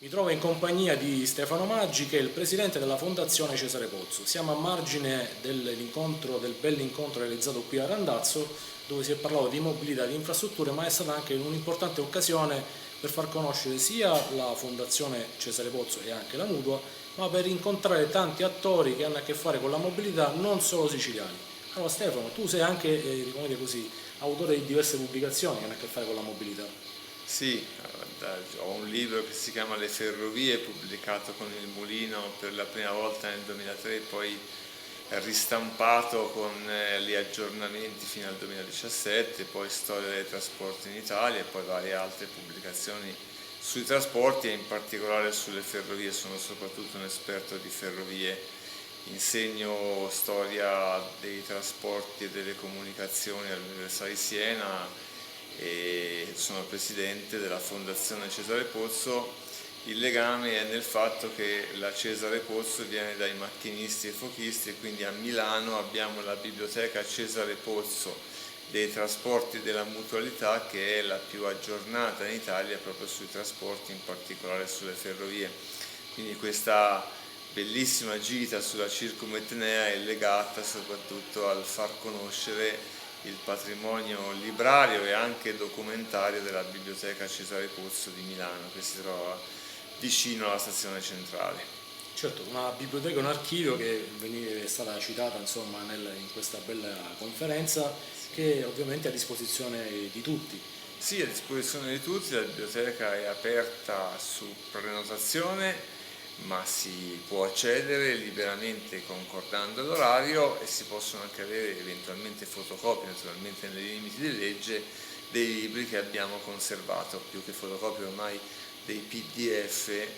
Mi trovo in compagnia di Stefano Maggi, che è il presidente della Fondazione Cesare Pozzo. Siamo a margine del bell'incontro realizzato qui a Randazzo, dove si è parlato di mobilità e di infrastrutture, ma è stata anche un'importante occasione per far conoscere sia la Fondazione Cesare Pozzo e anche la Mutua, ma per incontrare tanti attori che hanno a che fare con la mobilità, non solo siciliani. Allora Stefano, tu sei anche, come dire così, autore di diverse pubblicazioni che hanno a che fare con la mobilità. Sì, ho un libro che si chiama Le ferrovie, pubblicato con il Mulino per la prima volta nel 2003, poi ristampato con gli aggiornamenti fino al 2017, poi Storia dei trasporti in Italia e poi varie altre pubblicazioni sui trasporti e in particolare sulle ferrovie. Sono soprattutto un esperto di ferrovie, insegno storia dei trasporti e delle comunicazioni all'Università di Siena e sono presidente della Fondazione Cesare Pozzo. Il legame è nel fatto che la Cesare Pozzo viene dai macchinisti e fochisti e quindi a Milano abbiamo la biblioteca Cesare Pozzo dei trasporti e della mutualità, che è la più aggiornata in Italia proprio sui trasporti, in particolare sulle ferrovie. Quindi questa bellissima gita sulla Circumetnea è legata soprattutto al far conoscere il patrimonio librario e anche documentario della Biblioteca Cesare Pozzo di Milano, che si trova vicino alla stazione centrale. Certo, una biblioteca e un archivio che è stata citata insomma, in questa bella conferenza, che ovviamente è a disposizione di tutti. Sì, a disposizione di tutti, la biblioteca è aperta su prenotazione, ma si può accedere liberamente concordando l'orario e si possono anche avere eventualmente fotocopie, naturalmente nei limiti di legge, dei libri che abbiamo conservato, più che fotocopie ormai dei PDF e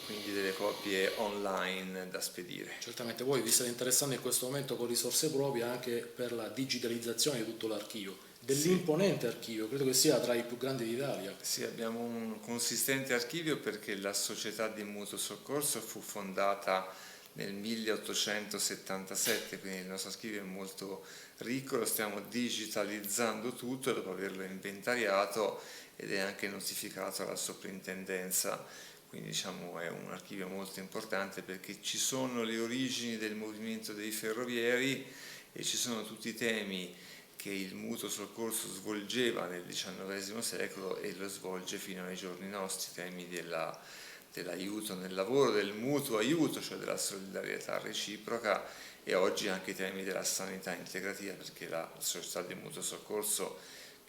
quindi delle copie online da spedire. Certamente voi vi state interessando in questo momento con risorse proprie anche per la digitalizzazione di tutto l'archivio, dell'imponente archivio, credo che sia tra i più grandi d'Italia. Sì, abbiamo un consistente archivio perché la società di mutuo soccorso fu fondata nel 1877, quindi il nostro archivio è molto ricco, lo stiamo digitalizzando tutto dopo averlo inventariato ed è anche notificato alla soprintendenza, quindi diciamo è un archivio molto importante perché ci sono le origini del movimento dei ferrovieri e ci sono tutti i temi che il mutuo soccorso svolgeva nel XIX secolo e lo svolge fino ai giorni nostri, temi dell'aiuto nel lavoro, del mutuo aiuto, cioè della solidarietà reciproca, e oggi anche i temi della sanità integrativa, perché la società di mutuo soccorso,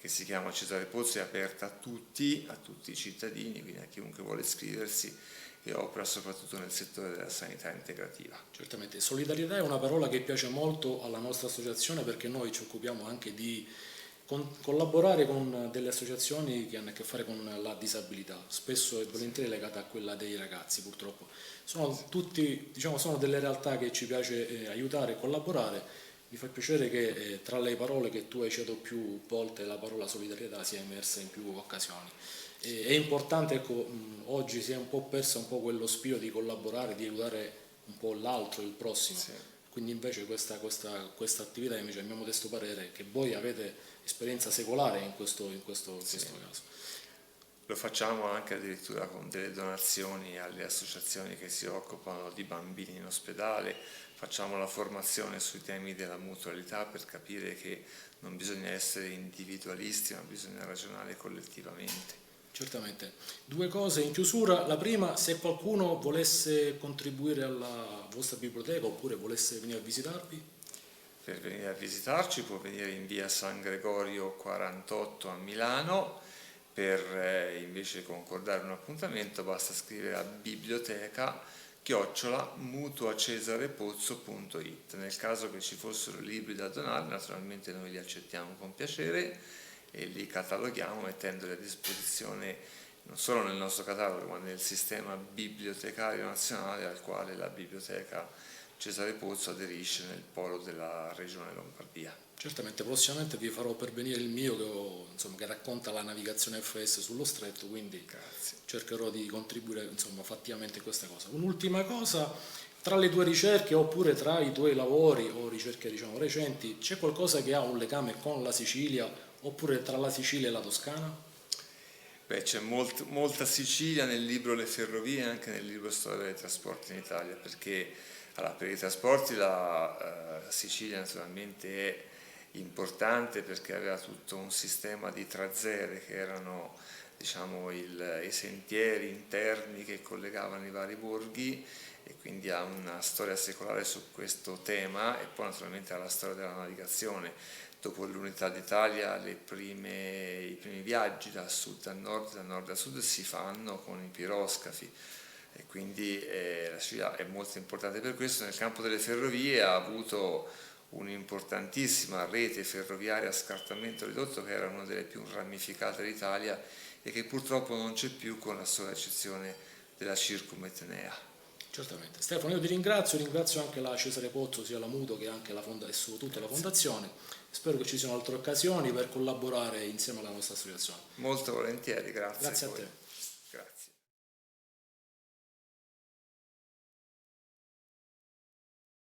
che si chiama Cesare Pozzo, è aperta a tutti i cittadini, quindi a chiunque vuole iscriversi, e opera soprattutto nel settore della sanità integrativa. Certamente, solidarietà è una parola che piace molto alla nostra associazione perché noi ci occupiamo anche di collaborare con delle associazioni che hanno a che fare con la disabilità, spesso e volentieri legata a quella dei ragazzi purtroppo. Sono delle realtà che ci piace aiutare e collaborare. Mi fa piacere che tra le parole che tu hai citato più volte la parola solidarietà sia emersa in più occasioni. È importante, ecco, oggi si è un po' persa un po' quello spirito di collaborare, di aiutare un po' l'altro, il prossimo. Sì. Quindi invece questa attività, invece a mio modesto parere, che voi avete esperienza secolare in questo caso. Lo facciamo anche addirittura con delle donazioni alle associazioni che si occupano di bambini in ospedale, facciamo la formazione sui temi della mutualità per capire che non bisogna essere individualisti, ma bisogna ragionare collettivamente. Certamente. Due cose in chiusura. La prima, se qualcuno volesse contribuire alla vostra biblioteca oppure volesse venire a visitarvi. Per venire a visitarci può venire in via San Gregorio 48 a Milano. Per invece concordare un appuntamento basta scrivere a biblioteca@mutuacesarepozzo.it. Nel caso che ci fossero libri da donare, naturalmente noi li accettiamo con piacere e li cataloghiamo mettendoli a disposizione non solo nel nostro catalogo ma nel sistema bibliotecario nazionale al quale la biblioteca Cesare Pozzo aderisce nel polo della regione Lombardia. Certamente, prossimamente vi farò pervenire il mio che racconta la navigazione FS sullo stretto, quindi Grazie. cercherò di contribuire fattivamente a questa cosa. Un'ultima cosa, tra le tue ricerche oppure tra i tuoi lavori o ricerche recenti, c'è qualcosa che ha un legame con la Sicilia oppure tra la Sicilia e la Toscana? Beh, c'è molta Sicilia nel libro Le ferrovie e anche nel libro Storia dei trasporti in Italia, perché allora, per i trasporti la Sicilia naturalmente è importante perché aveva tutto un sistema di trazere che erano, diciamo, i sentieri interni che collegavano i vari borghi, e quindi ha una storia secolare su questo tema, e poi naturalmente ha la storia della navigazione. Dopo l'unità d'Italia i primi viaggi da sud a nord, da nord a sud si fanno con i piroscafi, e quindi la Sicilia è molto importante per questo. Nel campo delle ferrovie ha avuto un'importantissima rete ferroviaria a scartamento ridotto, che era una delle più ramificate d'Italia e che purtroppo non c'è più, con la sola eccezione della Circumetnea. Certamente. Stefano, io ti ringrazio anche la Cesare Pozzo, sia la Muto che anche e su tutta la fondazione. Spero che ci siano altre occasioni per collaborare insieme alla nostra associazione. Molto volentieri, grazie Grazie a a voi. te.